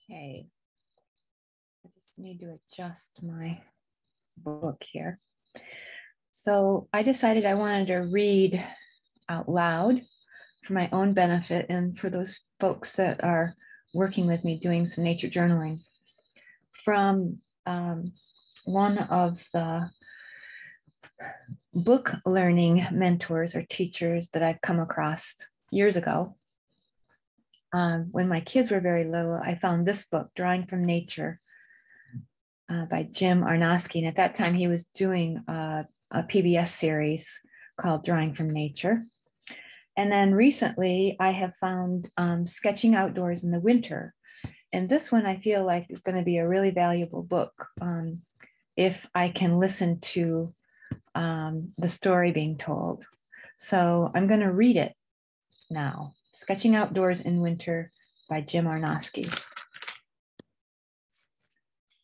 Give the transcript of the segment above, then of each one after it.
Okay, I just need to adjust my book here. So I decided I wanted to read out loud for my own benefit and for those folks that are working with me doing some nature journaling from one of the book learning mentors or teachers that I've come across years ago. When my kids were very little, I found this book, Drawing from Nature, by Jim Arnosky. And at that time, he was doing a PBS series called Drawing from Nature. And then recently, I have found Sketching Outdoors in the Winter. And this one I feel like is going to be a really valuable book if I can listen to the story being told. So I'm going to read it now. Sketching Outdoors in Winter by Jim Arnosky.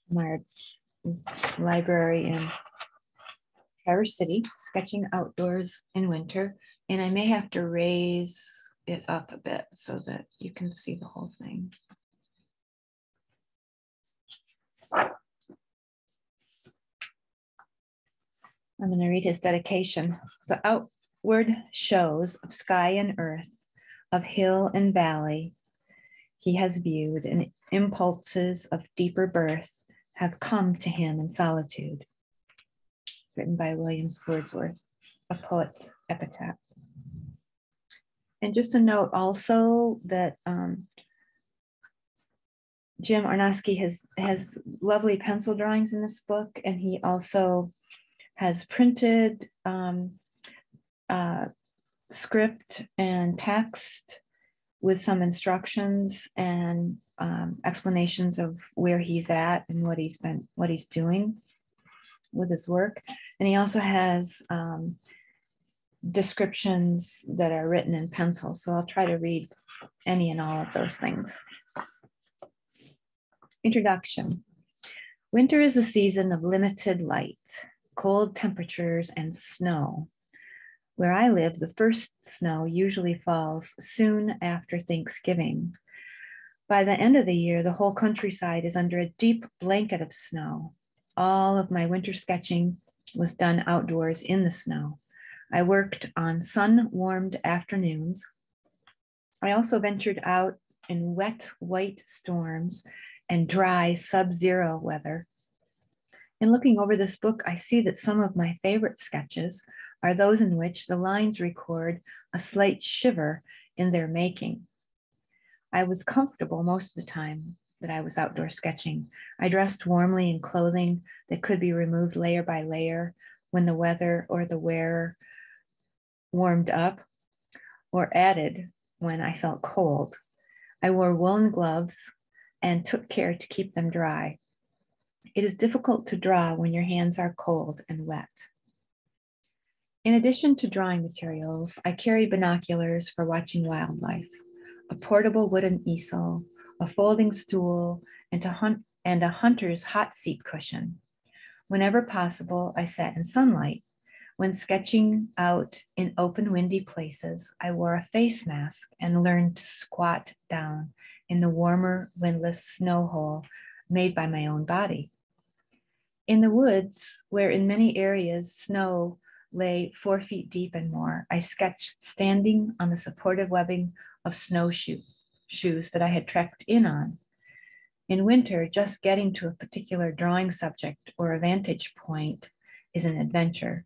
My library in Traverse City, Sketching Outdoors in Winter. And I may have to raise it up a bit so that you can see the whole thing. I'm going to read his dedication. The outward shows of sky and earth, of hill and valley, he has viewed, and impulses of deeper birth have come to him in solitude. Written by William Wordsworth, a poet's epitaph. And just a note also that Jim Arnosky has lovely pencil drawings in this book, and he also has printed script and text with some instructions and explanations of where he's at and what he's doing with his work. And he also has descriptions that are written in pencil. So I'll try to read any and all of those things. Introduction. Winter is a season of limited light, cold temperatures, and snow. Where I live, the first snow usually falls soon after Thanksgiving. By the end of the year, the whole countryside is under a deep blanket of snow. All of my winter sketching was done outdoors in the snow. I worked on sun-warmed afternoons. I also ventured out in wet, white storms and dry sub-zero weather. In looking over this book, I see that some of my favorite sketches are those in which the lines record a slight shiver in their making. I was comfortable most of the time that I was outdoor sketching. I dressed warmly in clothing that could be removed layer by layer when the weather or the wearer warmed up, or added when I felt cold. I wore woolen gloves and took care to keep them dry. It is difficult to draw when your hands are cold and wet. In addition to drawing materials, I carried binoculars for watching wildlife, a portable wooden easel, a folding stool, and a hunter's hot seat cushion. Whenever possible, I sat in sunlight. When sketching out in open, windy places, I wore a face mask and learned to squat down in the warmer, windless snow hole made by my own body. In the woods, where in many areas snow lay 4 feet deep and more, I sketched standing on the supportive webbing of snowshoes that I had trekked in on. In winter, just getting to a particular drawing subject or a vantage point is an adventure.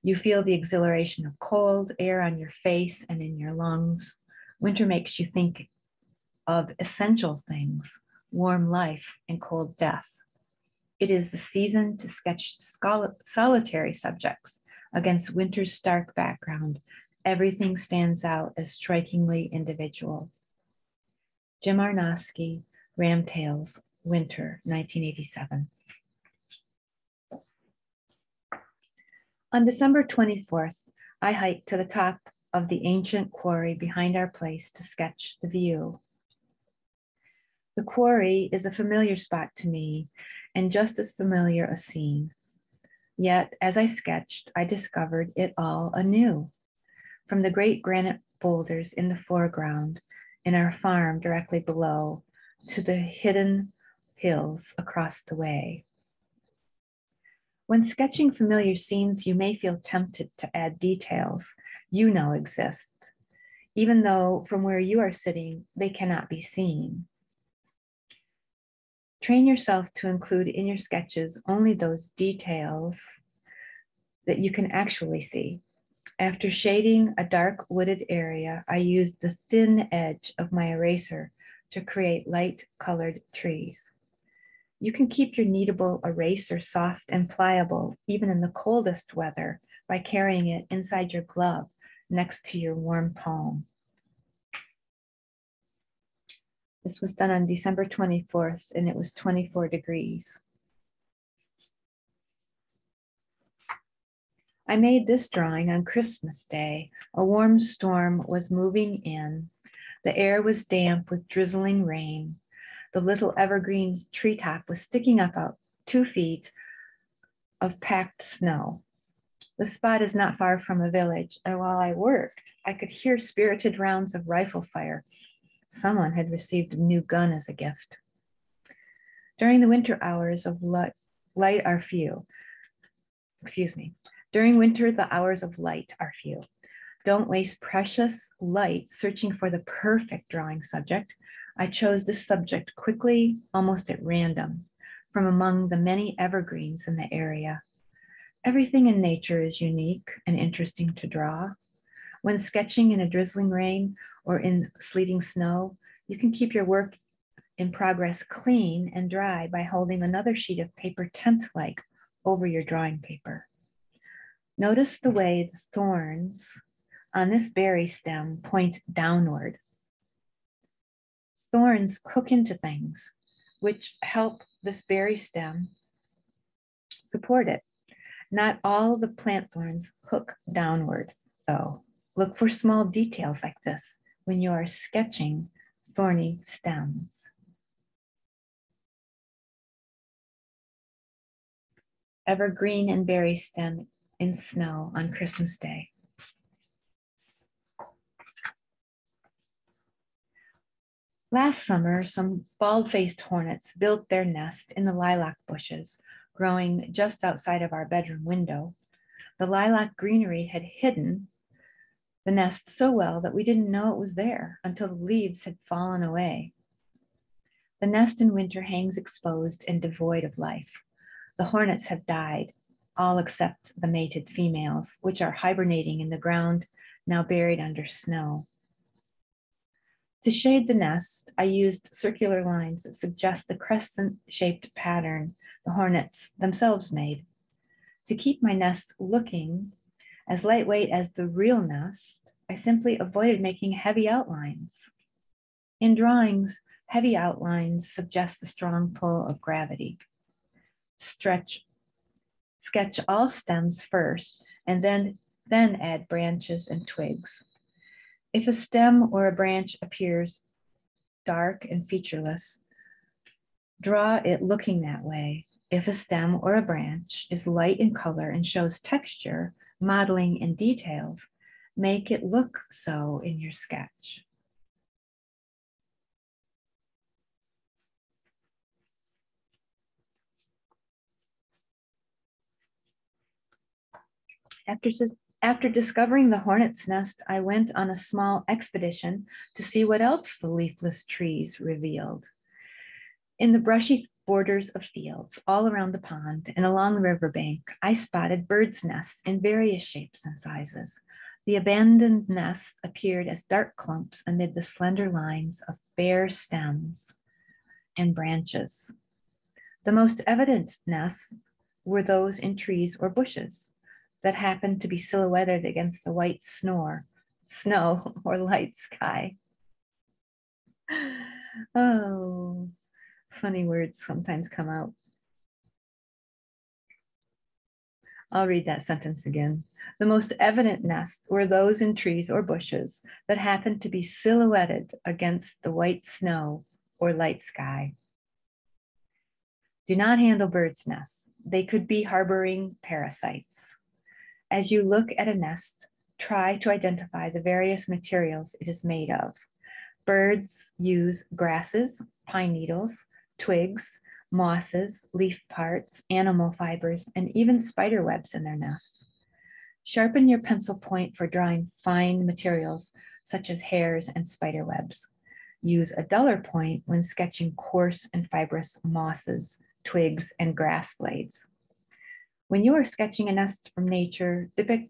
You feel the exhilaration of cold air on your face and in your lungs. Winter makes you think of essential things, warm life and cold death. It is the season to sketch solitary subjects against winter's stark background. Everything stands out as strikingly individual. Jim Arnosky, Ram Tales, Winter, 1987. On December 24th, I hiked to the top of the ancient quarry behind our place to sketch the view. The quarry is a familiar spot to me, and just as familiar a scene. Yet, as I sketched, I discovered it all anew. From the great granite boulders in the foreground, in our farm directly below, to the hidden hills across the way. When sketching familiar scenes, you may feel tempted to add details you know exist, even though from where you are sitting, they cannot be seen. Train yourself to include in your sketches only those details that you can actually see. After shading a dark wooded area, I used the thin edge of my eraser to create light colored trees. You can keep your kneadable eraser soft and pliable even in the coldest weather by carrying it inside your glove next to your warm palm. This was done on December 24th, and it was 24 degrees. I made this drawing on Christmas Day. A warm storm was moving in. The air was damp with drizzling rain. The little evergreen treetop was sticking up out 2 feet of packed snow. The spot is not far from a village, and while I worked, I could hear spirited rounds of rifle fire. Someone had received a new gun as a gift. During the winter hours of light are few. During winter, the hours of light are few. Don't waste precious light searching for the perfect drawing subject. I chose this subject quickly, almost at random, from among the many evergreens in the area. Everything in nature is unique and interesting to draw. When sketching in a drizzling rain or in sleeting snow, you can keep your work in progress clean and dry by holding another sheet of paper tent-like over your drawing paper. Notice the way the thorns on this berry stem point downward. Thorns hook into things, which help this berry stem support it. Not all the plant thorns hook downward, though. Look for small details like this when you are sketching thorny stems. Evergreen and berry stem in snow on Christmas Day. Last summer, some bald-faced hornets built their nest in the lilac bushes growing just outside of our bedroom window. The lilac greenery had hidden the nest so well that we didn't know it was there until the leaves had fallen away. The nest in winter hangs exposed and devoid of life. The hornets have died, all except the mated females, which are hibernating in the ground, now buried under snow. To shade the nest, I used circular lines that suggest the crescent-shaped pattern the hornets themselves made. To keep my nest looking as lightweight as the real nest, I simply avoided making heavy outlines. In drawings, heavy outlines suggest the strong pull of gravity. Sketch all stems first, and then add branches and twigs. If a stem or a branch appears dark and featureless, draw it looking that way. If a stem or a branch is light in color and shows texture, modeling, and details, make it look so in your sketch. After discovering the hornet's nest, I went on a small expedition to see what else the leafless trees revealed. In the brushy borders of fields all around the pond and along the riverbank, I spotted birds' nests in various shapes and sizes. The abandoned nests appeared as dark clumps amid the slender lines of bare stems and branches. The most evident nests were those in trees or bushes that happened to be silhouetted against the white snow or light sky. Oh, funny words sometimes come out. I'll read that sentence again. The most evident nests were those in trees or bushes that happened to be silhouetted against the white snow or light sky. Do not handle birds' nests. They could be harboring parasites. As you look at a nest, try to identify the various materials it is made of. Birds use grasses, pine needles, twigs, mosses, leaf parts, animal fibers, and even spider webs in their nests. Sharpen your pencil point for drawing fine materials such as hairs and spider webs. Use a duller point when sketching coarse and fibrous mosses, twigs, and grass blades. When you are sketching a nest from nature, depict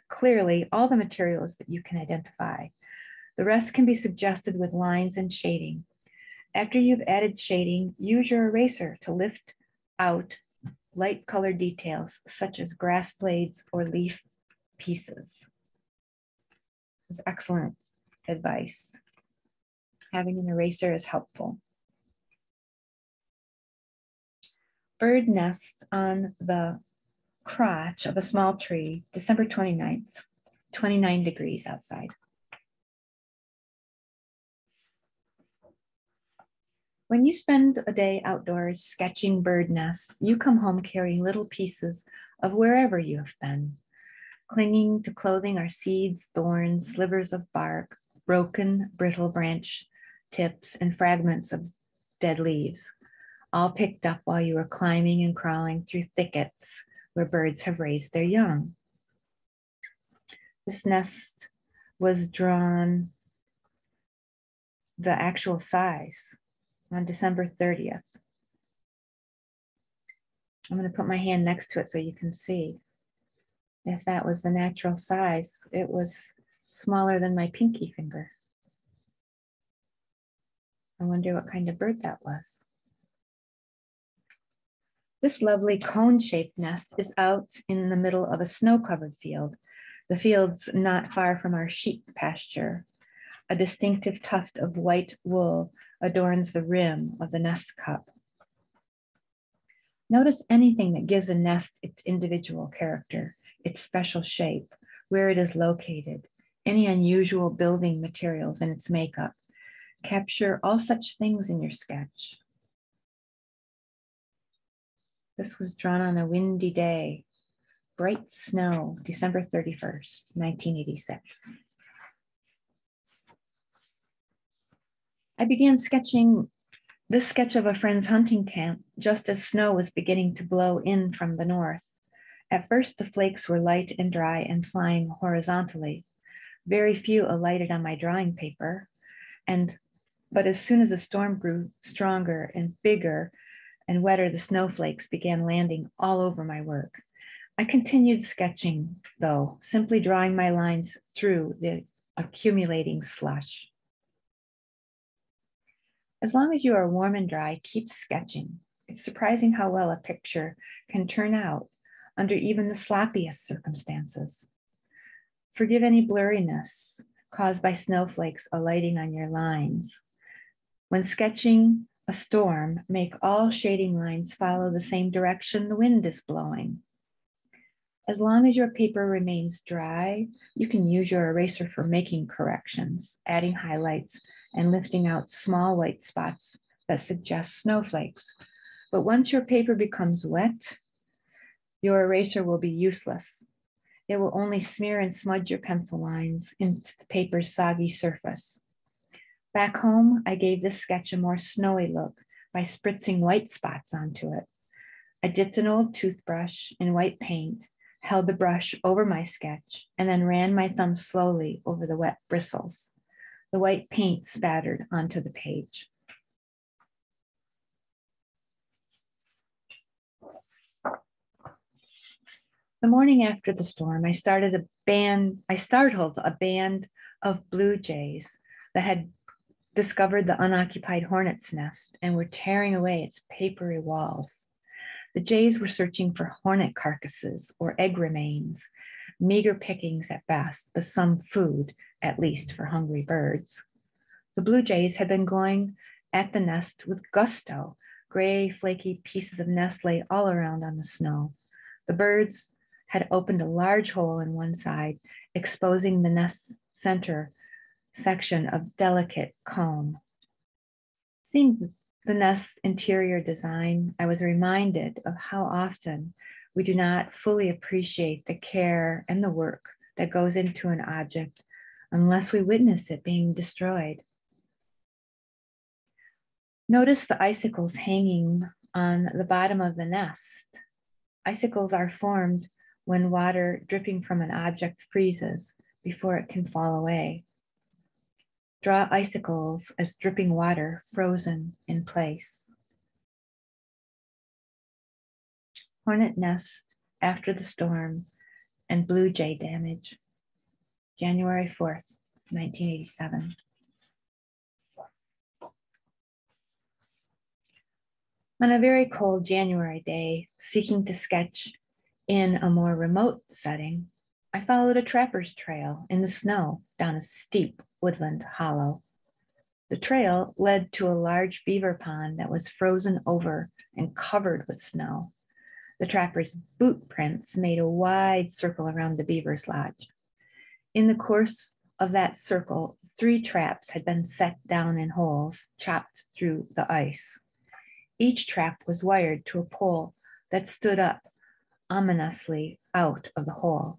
clearly all the materials that you can identify. The rest can be suggested with lines and shading. After you've added shading, use your eraser to lift out light colored details such as grass blades or leaf pieces. This is excellent advice. Having an eraser is helpful. Bird nests on the crotch of a small tree, December 29th, 29 degrees outside. When you spend a day outdoors sketching bird nests, you come home carrying little pieces of wherever you have been. Clinging to clothing are seeds, thorns, slivers of bark, broken, brittle branch tips, and fragments of dead leaves, all picked up while you were climbing and crawling through thickets where birds have raised their young. This nest was drawn the actual size on December 30th. I'm going to put my hand next to it so you can see. If that was the natural size, it was smaller than my pinky finger. I wonder what kind of bird that was. This lovely cone-shaped nest is out in the middle of a snow-covered field. The field's not far from our sheep pasture. A distinctive tuft of white wool adorns the rim of the nest cup. Notice anything that gives a nest its individual character, its special shape, where it is located, any unusual building materials in its makeup. Capture all such things in your sketch. This was drawn on a windy day, bright snow, December 31st, 1986. I began sketching this sketch of a friend's hunting camp just as snow was beginning to blow in from the north. At first, the flakes were light and dry and flying horizontally. Very few alighted on my drawing paper, but as soon as the storm grew stronger and bigger and wetter, the snowflakes began landing all over my work. I continued sketching, though, simply drawing my lines through the accumulating slush. As long as you are warm and dry, keep sketching. It's surprising how well a picture can turn out under even the sloppiest circumstances. Forgive any blurriness caused by snowflakes alighting on your lines. When sketching a storm, make all shading lines follow the same direction the wind is blowing. As long as your paper remains dry, you can use your eraser for making corrections, adding highlights, and lifting out small white spots that suggest snowflakes. But once your paper becomes wet, your eraser will be useless. It will only smear and smudge your pencil lines into the paper's soggy surface. Back home, I gave this sketch a more snowy look by spritzing white spots onto it. I dipped an old toothbrush in white paint, held the brush over my sketch, and then ran my thumb slowly over the wet bristles. The white paint spattered onto the page. The morning after the storm, I startled a band of blue jays that had discovered the unoccupied hornet's nest and were tearing away its papery walls. The jays were searching for hornet carcasses or egg remains, meager pickings at best, but some food, at least for hungry birds. The blue jays had been going at the nest with gusto. Gray, flaky pieces of nest lay all around on the snow. The birds had opened a large hole in one side, exposing the nest's center section of delicate comb. Seeing the nest's interior design, I was reminded of how often we do not fully appreciate the care and the work that goes into an object unless we witness it being destroyed. Notice the icicles hanging on the bottom of the nest. Icicles are formed when water dripping from an object freezes before it can fall away. Draw icicles as dripping water frozen in place. Hornet nest after the storm and blue jay damage. January 4th, 1987. On a very cold January day, seeking to sketch in a more remote setting, I followed a trapper's trail in the snow down a steep woodland hollow. The trail led to a large beaver pond that was frozen over and covered with snow. The trapper's boot prints made a wide circle around the beaver's lodge. In the course of that circle, 3 traps had been set down in holes chopped through the ice. Each trap was wired to a pole that stood up ominously out of the hole.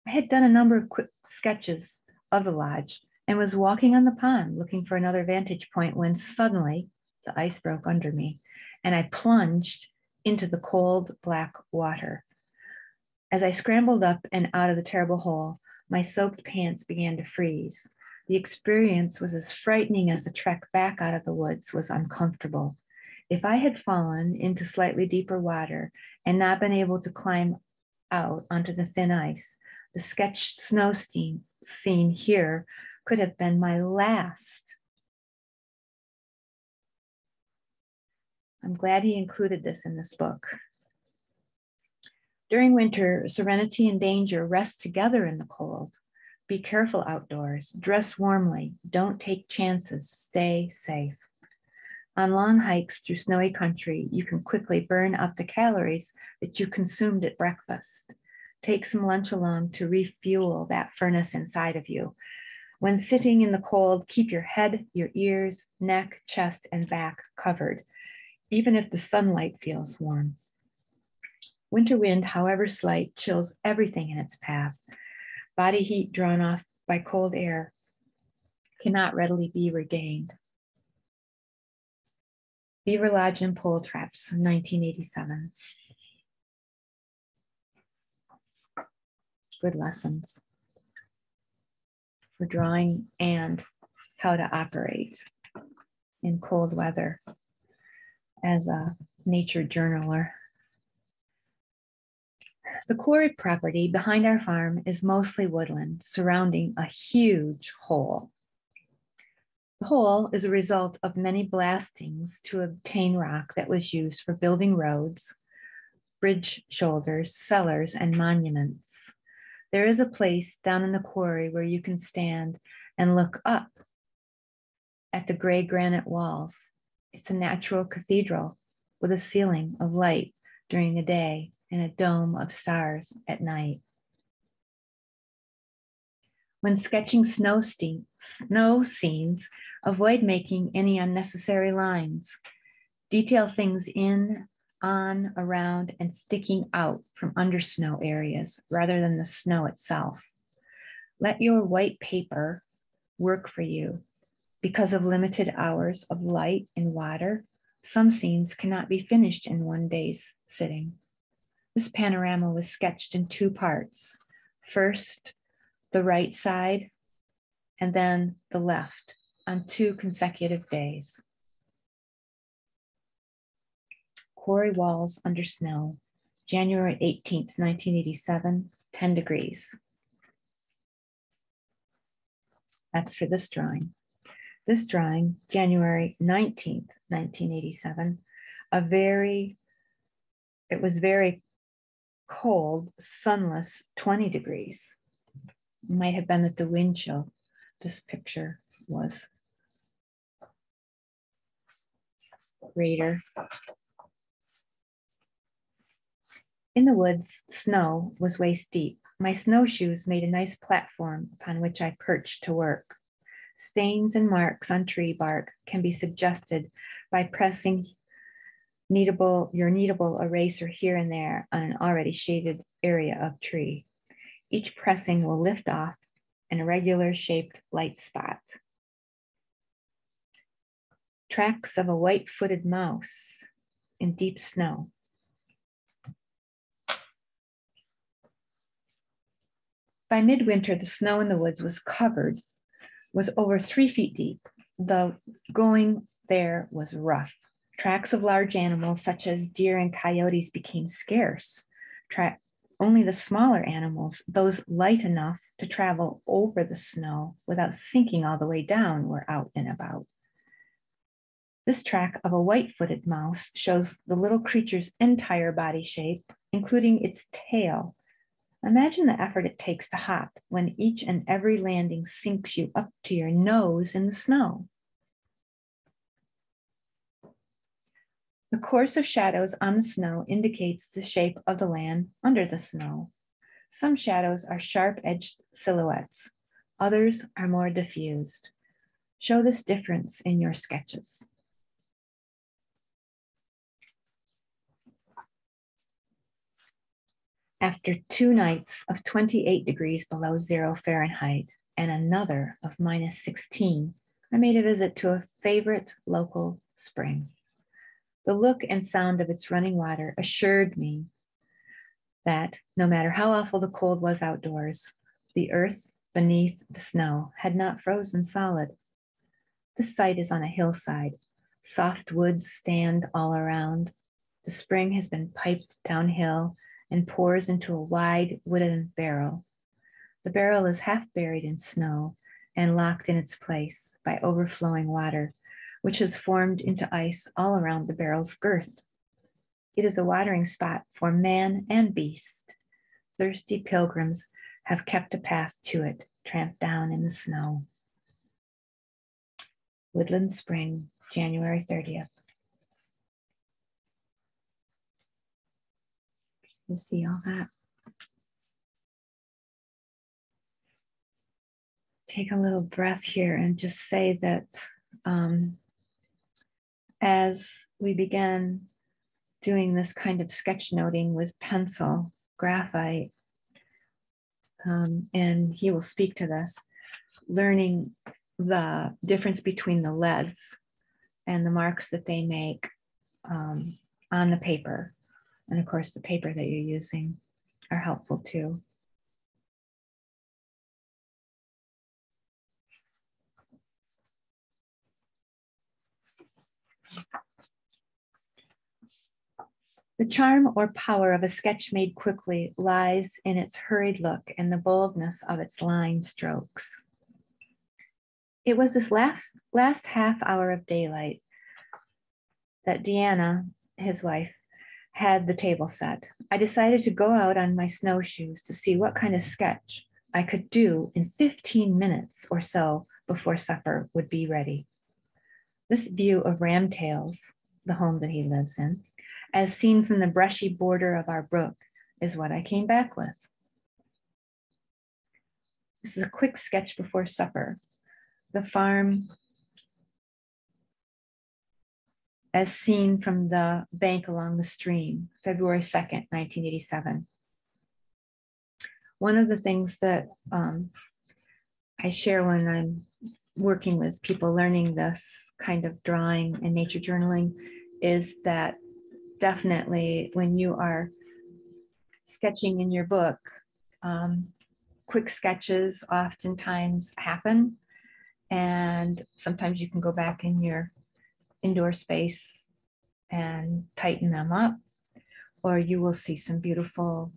I had done a number of quick sketches of the lodge and was walking on the pond looking for another vantage point when suddenly the ice broke under me and I plunged into the cold black water. As I scrambled up and out of the terrible hole, my soaked pants began to freeze. The experience was as frightening as the trek back out of the woods was uncomfortable. If I had fallen into slightly deeper water and not been able to climb out onto the thin ice, the sketched snow scene here could have been my last. I'm glad he included this in this book. During winter, serenity and danger rest together in the cold. Be careful outdoors, dress warmly, don't take chances, stay safe. On long hikes through snowy country, you can quickly burn up the calories that you consumed at breakfast. Take some lunch along to refuel that furnace inside of you. When sitting in the cold, keep your head, your ears, neck, chest, and back covered, even if the sunlight feels warm. Winter wind, however slight, chills everything in its path. Body heat drawn off by cold air cannot readily be regained. Beaver Lodge and Pole Traps, 1987. Good lessons for drawing and how to operate in cold weather as a nature journaler. The quarry property behind our farm is mostly woodland surrounding a huge hole. The hole is a result of many blastings to obtain rock that was used for building roads, bridge shoulders, cellars, and monuments. There is a place down in the quarry where you can stand and look up at the gray granite walls. It's a natural cathedral with a ceiling of light during the day and a dome of stars at night. When sketching snow scenes, avoid making any unnecessary lines. Detail things in, on, around, and sticking out from under snow areas rather than the snow itself. Let your white paper work for you. Because of limited hours of light and water, some scenes cannot be finished in one day's sitting. This panorama was sketched in 2 parts. First, the right side, and then the left on 2 consecutive days. Quarry walls under snow, January 18th, 1987, 10 degrees. That's for this drawing. This drawing, January 19th, 1987, it was very cold, sunless, 20 degrees. It might have been that the wind chill this picture was greater. In the woods, snow was waist deep. My snowshoes made a nice platform upon which I perched to work. Stains and marks on tree bark can be suggested by pressing your kneadable eraser here and there on an already shaded area of tree. Each pressing will lift off an irregular shaped light spot. tracks of a white-footed mouse in deep snow. By midwinter, the snow in the woods was over 3 feet deep. The going there was rough. Tracks of large animals such as deer and coyotes became scarce. Only the smaller animals, those light enough to travel over the snow without sinking all the way down, were out and about. This track of a white-footed mouse shows the little creature's entire body shape, including its tail. Imagine the effort it takes to hop when each and every landing sinks you up to your nose in the snow. The course of shadows on the snow indicates the shape of the land under the snow. Some shadows are sharp-edged silhouettes. Others are more diffused. Show this difference in your sketches. After 2 nights of 28 degrees below 0 Fahrenheit and another of -16, I made a visit to a favorite local spring. The look and sound of its running water assured me that no matter how awful the cold was outdoors, the earth beneath the snow had not frozen solid. This site is on a hillside. Soft woods stand all around. The spring has been piped downhill and pours into a wide wooden barrel. The barrel is half buried in snow and locked in its place by overflowing water, which has formed into ice all around the barrel's girth. It is a watering spot for man and beast. Thirsty pilgrims have kept a path to it, tramped down in the snow. Woodland Spring, January 30th. You see all that? Take a little breath here and just say that as we began doing this kind of sketchnoting with pencil, graphite, and he will speak to this, learning the difference between the leads and the marks that they make on the paper. And of course, the paper that you're using are helpful too. The charm or power of a sketch made quickly lies in its hurried look and the boldness of its line strokes. It was this last half hour of daylight that Deanna, his wife, had the table set. I decided to go out on my snowshoes to see what kind of sketch I could do in 15 minutes or so before supper would be ready. This view of Ramtails, the home that he lives in, as seen from the brushy border of our brook, is what I came back with. This is a quick sketch before supper. The farm as seen from the bank along the stream, February 2nd, 1987. One of the things that I share when I'm working with people learning this kind of drawing and nature journaling is that definitely when you are sketching in your book, quick sketches oftentimes happen, and sometimes you can go back in your indoor space and tighten them up, or you will see some beautiful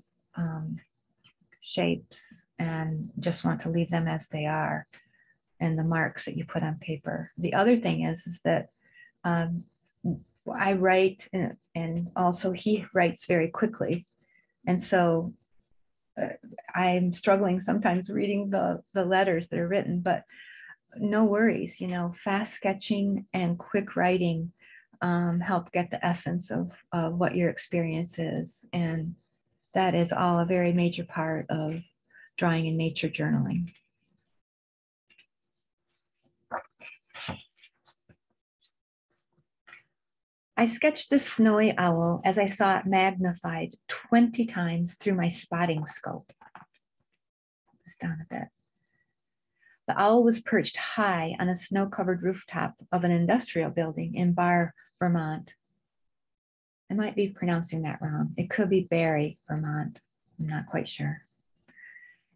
shapes and just want to leave them as they are, and the marks that you put on paper. The other thing is that I write, and also he writes very quickly, and so I'm struggling sometimes reading the letters that are written, but no worries, you know, fast sketching and quick writing help get the essence of what your experience is. And that is all a very major part of drawing and nature journaling. I sketched this snowy owl as I saw it magnified 20 times through my spotting scope. Put this down a bit. The owl was perched high on a snow-covered rooftop of an industrial building in Barre, Vermont. I might be pronouncing that wrong. It could be Barre, Vermont. I'm not quite sure.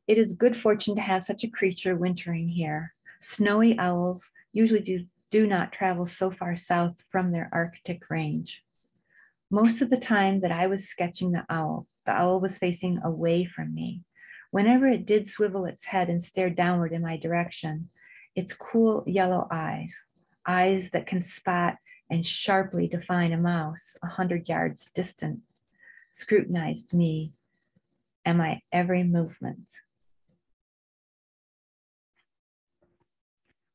It is good fortune to have such a creature wintering here. Snowy owls usually do not travel so far south from their Arctic range. Most of the time that I was sketching the owl was facing away from me. Whenever it did swivel its head and stare downward in my direction, its cool yellow eyes that can spot and sharply define a mouse 100 yards distant, scrutinized me and my every movement.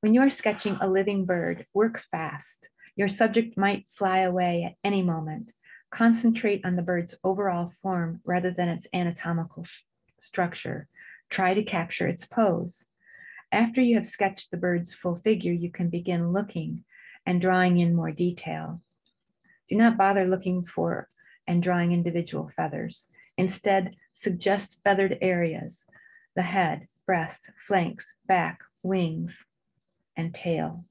When you are sketching a living bird, work fast. Your subject might fly away at any moment. Concentrate on the bird's overall form rather than its anatomical structure. Try to capture its pose. After you have sketched the bird's full figure, you can begin looking and drawing in more detail. Do not bother looking for and drawing individual feathers. Instead, suggest feathered areas, the head, breast, flanks, back, wings, and tail.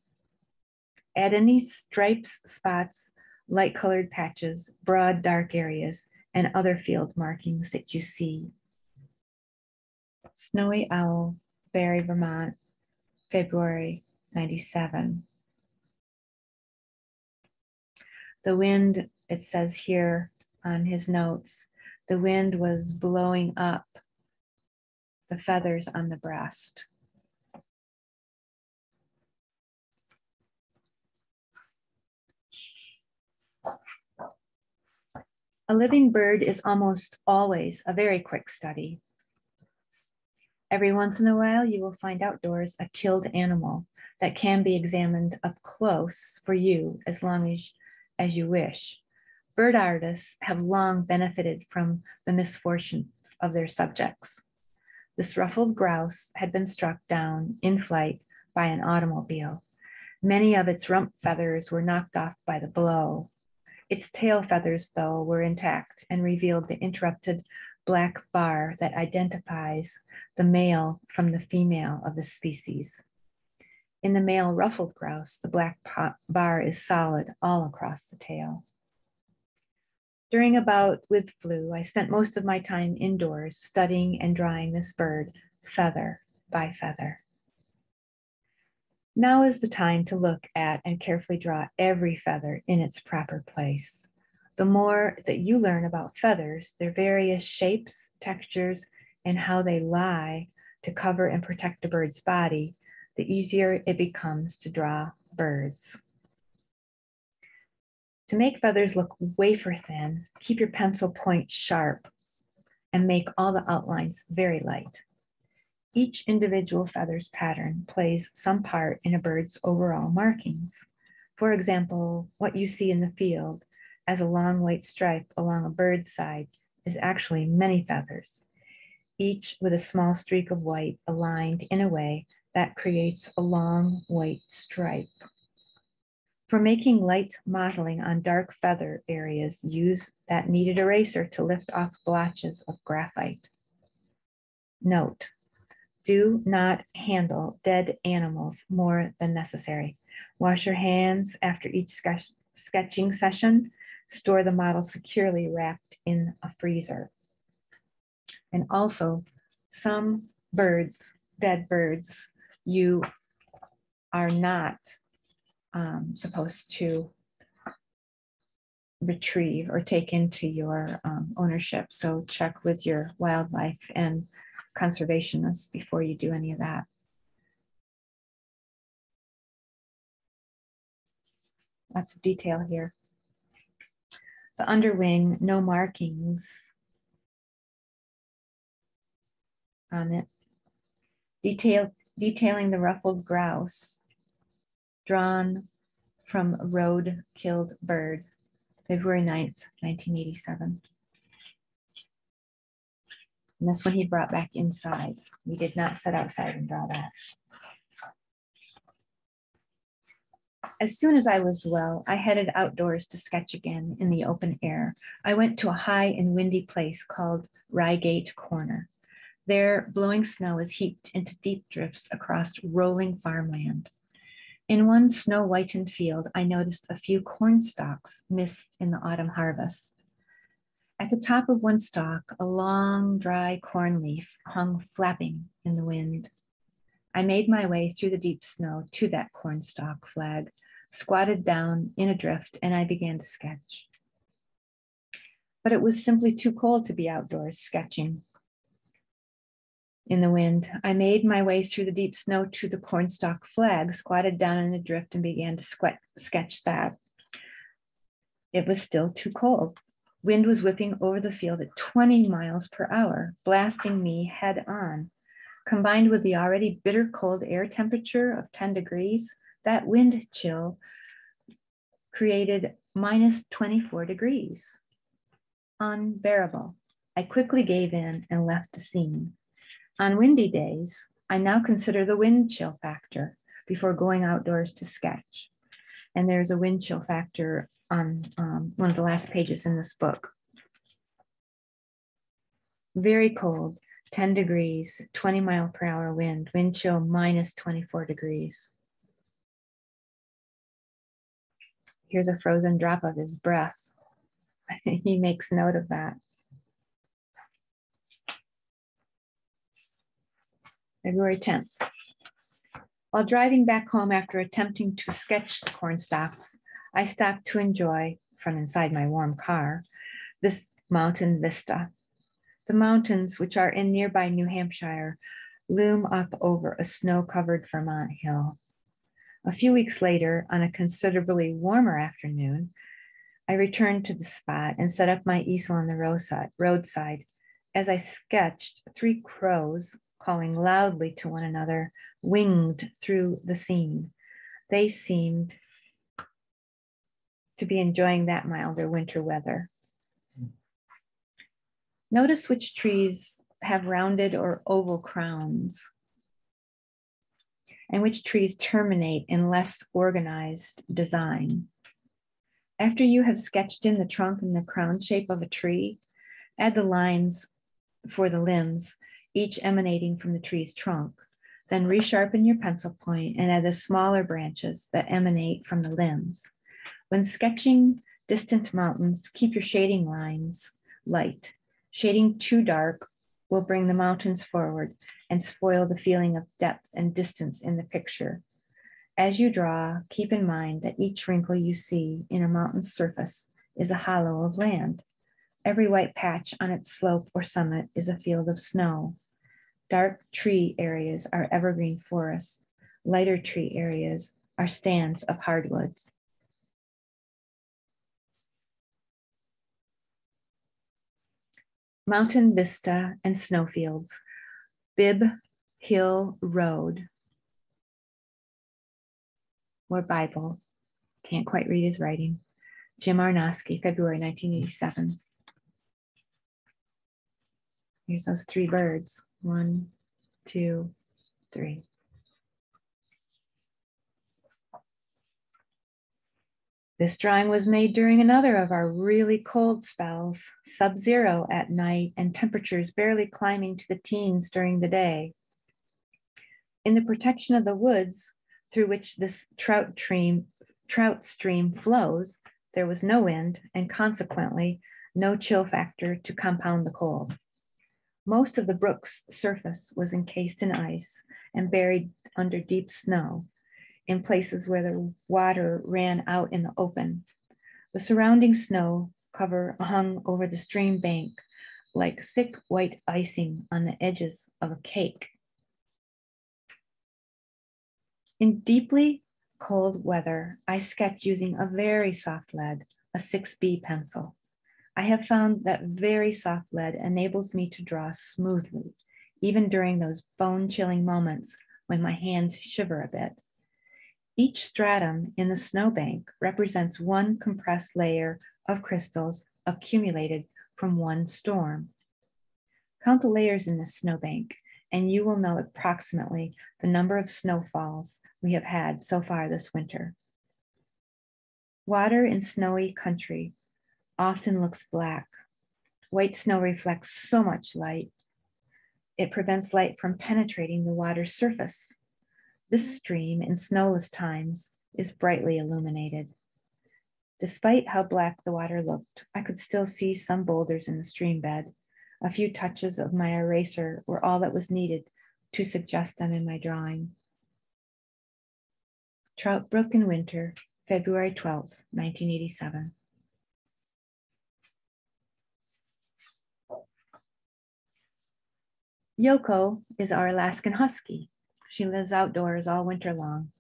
Add any stripes, spots, light-colored patches, broad, dark areas, and other field markings that you see. Snowy Owl, Barre, Vermont, February 97. The wind, it says here on his notes, the wind was blowing up the feathers on the breast. A living bird is almost always a very quick study. Every once in a while, you will find outdoors a killed animal that can be examined up close for you as long as you wish. Bird artists have long benefited from the misfortunes of their subjects. This ruffled grouse had been struck down in flight by an automobile. Many of its rump feathers were knocked off by the blow. Its tail feathers, though, were intact and revealed the interrupted black bar that identifies the male from the female of the species. In the male ruffled grouse, the black bar is solid all across the tail. During a bout with flu, I spent most of my time indoors studying and drawing this bird feather by feather. Now is the time to look at and carefully draw every feather in its proper place. The more that you learn about feathers, their various shapes, textures, and how they lie to cover and protect a bird's body, the easier it becomes to draw birds. To make feathers look wafer thin, keep your pencil point sharp and make all the outlines very light. Each individual feather's pattern plays some part in a bird's overall markings. For example, what you see in the field as a long white stripe along a bird's side is actually many feathers, each with a small streak of white aligned in a way that creates a long white stripe. For making light mottling on dark feather areas, use that kneaded eraser to lift off blotches of graphite. Note: do not handle dead animals more than necessary. Wash your hands after each sketching session. Store the model securely wrapped in a freezer. And also, some birds, dead birds, you are not supposed to retrieve or take into your ownership. So check with your wildlife and conservationists before you do any of that. Lots of detail here. The underwing, no markings on it. Detailing the ruffled grouse, drawn from road-killed bird, February 9th, 1987. And this one he brought back inside. We did not sit outside and draw that. As soon as I was well, I headed outdoors to sketch again in the open air. I went to a high and windy place called Reigate Corner. There, blowing snow is heaped into deep drifts across rolling farmland. In one snow-whitened field, I noticed a few corn stalks missed in the autumn harvest. At the top of one stalk, a long, dry corn leaf hung flapping in the wind. I made my way through the deep snow to that cornstalk flag, squatted down in a drift, and I began to sketch. But it was simply too cold to be outdoors sketching in the wind. I made my way through the deep snow to the cornstalk flag, squatted down in a drift, and began to sketch that. It was still too cold. Wind was whipping over the field at 20 miles per hour, blasting me head on. Combined with the already bitter cold air temperature of 10 degrees, that wind chill created minus 24 degrees. Unbearable. I quickly gave in and left the scene. On windy days, I now consider the wind chill factor before going outdoors to sketch. And there's a wind chill factor on one of the last pages in this book. Very cold. 10 degrees, 20 mile per hour wind chill minus 24 degrees. Here's a frozen drop of his breath. He makes note of that. February 10th. While driving back home after attempting to sketch the corn stalks, I stopped to enjoy, from inside my warm car, this mountain vista. The mountains, which are in nearby New Hampshire, loom up over a snow-covered Vermont hill. A few weeks later, on a considerably warmer afternoon, I returned to the spot and set up my easel on the roadside. As I sketched, 3 crows, calling loudly to one another, winged through the scene. They seemed to be enjoying that milder winter weather. Notice which trees have rounded or oval crowns and which trees terminate in less organized design. After you have sketched in the trunk and the crown shape of a tree, add the lines for the limbs, each emanating from the tree's trunk. Then resharpen your pencil point and add the smaller branches that emanate from the limbs. When sketching distant mountains, keep your shading lines light. Shading too dark will bring the mountains forward and spoil the feeling of depth and distance in the picture. As you draw, keep in mind that each wrinkle you see in a mountain's surface is a hollow of land. Every white patch on its slope or summit is a field of snow. Dark tree areas are evergreen forests. Lighter tree areas are stands of hardwoods. Mountain vista and snowfields. Bibb Hill Road, or Bible. Can't quite read his writing. Jim Arnosky, February 1987. Here's those 3 birds. 1, 2, 3. This drawing was made during another of our really cold spells, sub-zero at night and temperatures barely climbing to the teens during the day. In the protection of the woods through which this trout stream flows, there was no wind and consequently no chill factor to compound the cold. Most of the brook's surface was encased in ice and buried under deep snow, in places where the water ran out in the open. The surrounding snow cover hung over the stream bank like thick white icing on the edges of a cake. In deeply cold weather, I sketch using a very soft lead, a 6B pencil. I have found that very soft lead enables me to draw smoothly, even during those bone-chilling moments when my hands shiver a bit. Each stratum in the snowbank represents one compressed layer of crystals accumulated from one storm. Count the layers in this snowbank, and you will know approximately the number of snowfalls we have had so far this winter. Water in snowy country often looks black. White snow reflects so much light. It prevents light from penetrating the water's surface. This stream in snowless times is brightly illuminated. Despite how black the water looked, I could still see some boulders in the stream bed. A few touches of my eraser were all that was needed to suggest them in my drawing. Trout Brook in Winter, February 12th, 1987. Yoko is our Alaskan Husky. She lives outdoors all winter long,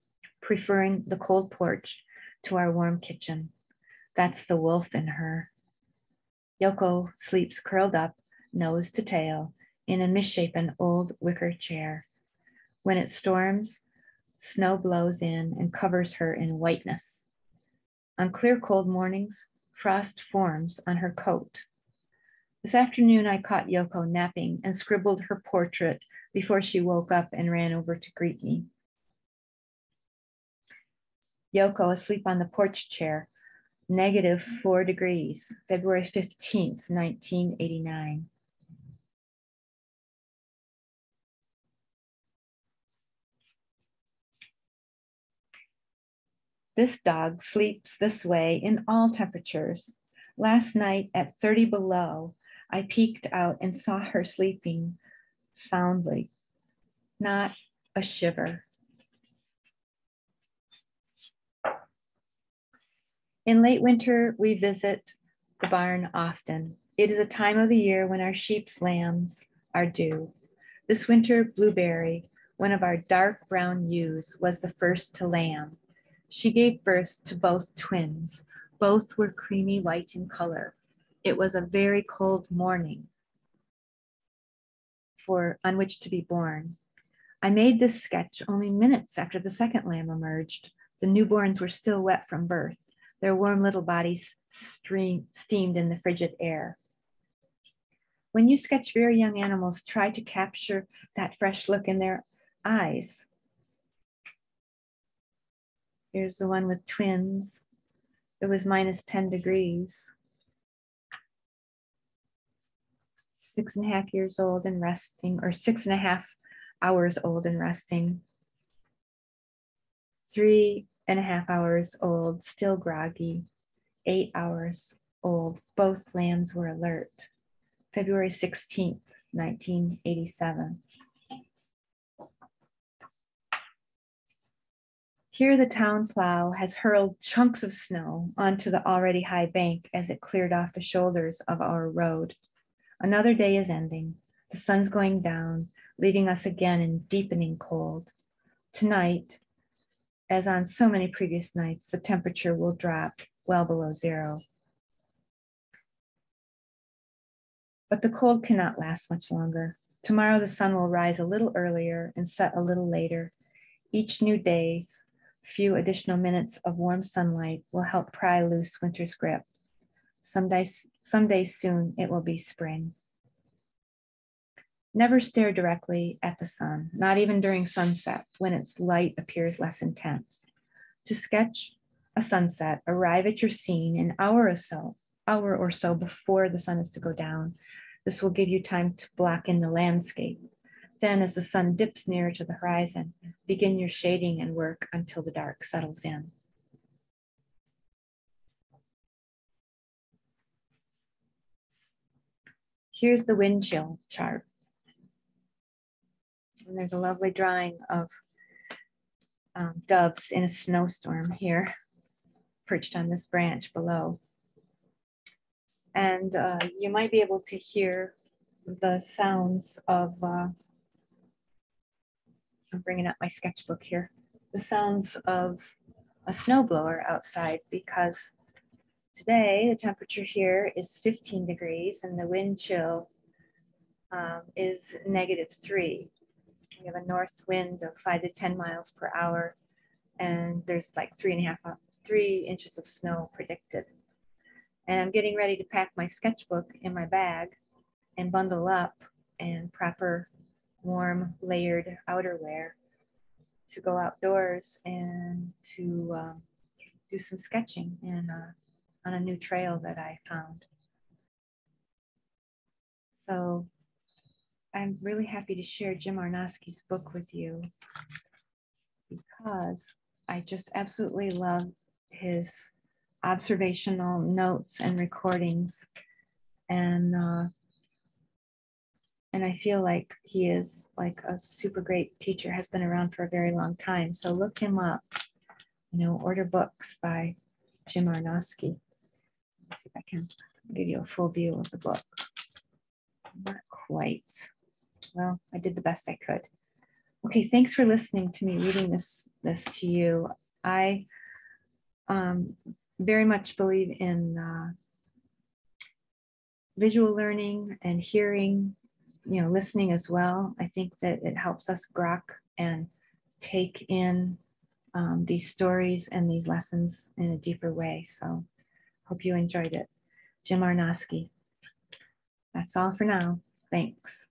preferring the cold porch to our warm kitchen. That's the wolf in her. Yoko sleeps curled up, nose to tail, in a misshapen old wicker chair. When it storms, snow blows in and covers her in whiteness. On clear, cold mornings, frost forms on her coat. This afternoon, I caught Yoko napping and scribbled her portrait before she woke up and ran over to greet me. Yoko asleep on the porch chair, -4 degrees, February 15th, 1989. This dog sleeps this way in all temperatures. Last night at 30 below, I peeked out and saw her sleeping soundly, not a shiver. In late winter, we visit the barn often. It is a time of the year when our sheep's lambs are due. This winter, Blueberry, one of our dark brown ewes, was the first to lamb. She gave birth to both twins. Both were creamy white in color. It was a very cold morning on which to be born. I made this sketch only minutes after the second lamb emerged. The newborns were still wet from birth. Their warm little bodies steamed in the frigid air. When you sketch very young animals, try to capture that fresh look in their eyes. Here's the one with twins. It was -10 degrees. 6.5 years old and resting, or 6.5 hours old and resting. 3.5 hours old, still groggy. 8 hours old, both lambs were alert. February 16th, 1987. Here the town plow has hurled chunks of snow onto the already high bank as it cleared off the shoulders of our road. Another day is ending. The sun's going down, leaving us again in deepening cold. Tonight, as on so many previous nights, the temperature will drop well below 0. But the cold cannot last much longer. Tomorrow the sun will rise a little earlier and set a little later. Each new day's few additional minutes of warm sunlight will help pry loose winter's grip. Someday soon it will be spring. Never stare directly at the sun, not even during sunset when its light appears less intense. To sketch a sunset, arrive at your scene an hour or so before the sun is to go down. This will give you time to block in the landscape. Then, as the sun dips nearer to the horizon, begin your shading and work until the dark settles in. Here's the wind chill chart. And there's a lovely drawing of doves in a snowstorm here, perched on this branch below. And you might be able to hear the sounds of, I'm bringing up my sketchbook here, the sounds of a snowblower outside, because today the temperature here is 15 degrees and the wind chill is -3. We have a north wind of 5 to 10 miles per hour, and there's like 3 inches of snow predicted. And I'm getting ready to pack my sketchbook in my bag and bundle up in proper warm layered outerwear to go outdoors and to do some sketching on a new trail that I found. So I'm really happy to share Jim Arnosky's book with you because I just absolutely love his observational notes and recordings. And I feel like he is like a super great teacher, has been around for a very long time. So look him up, order books by Jim Arnosky. Let's see if I can give you a full view of the book. Not quite. Well, I did the best I could. Okay, thanks for listening to me reading this to you. I very much believe in visual learning and hearing, listening as well. I think that it helps us grok and take in these stories and these lessons in a deeper way. So hope you enjoyed it. Jim Arnosky. That's all for now. Thanks.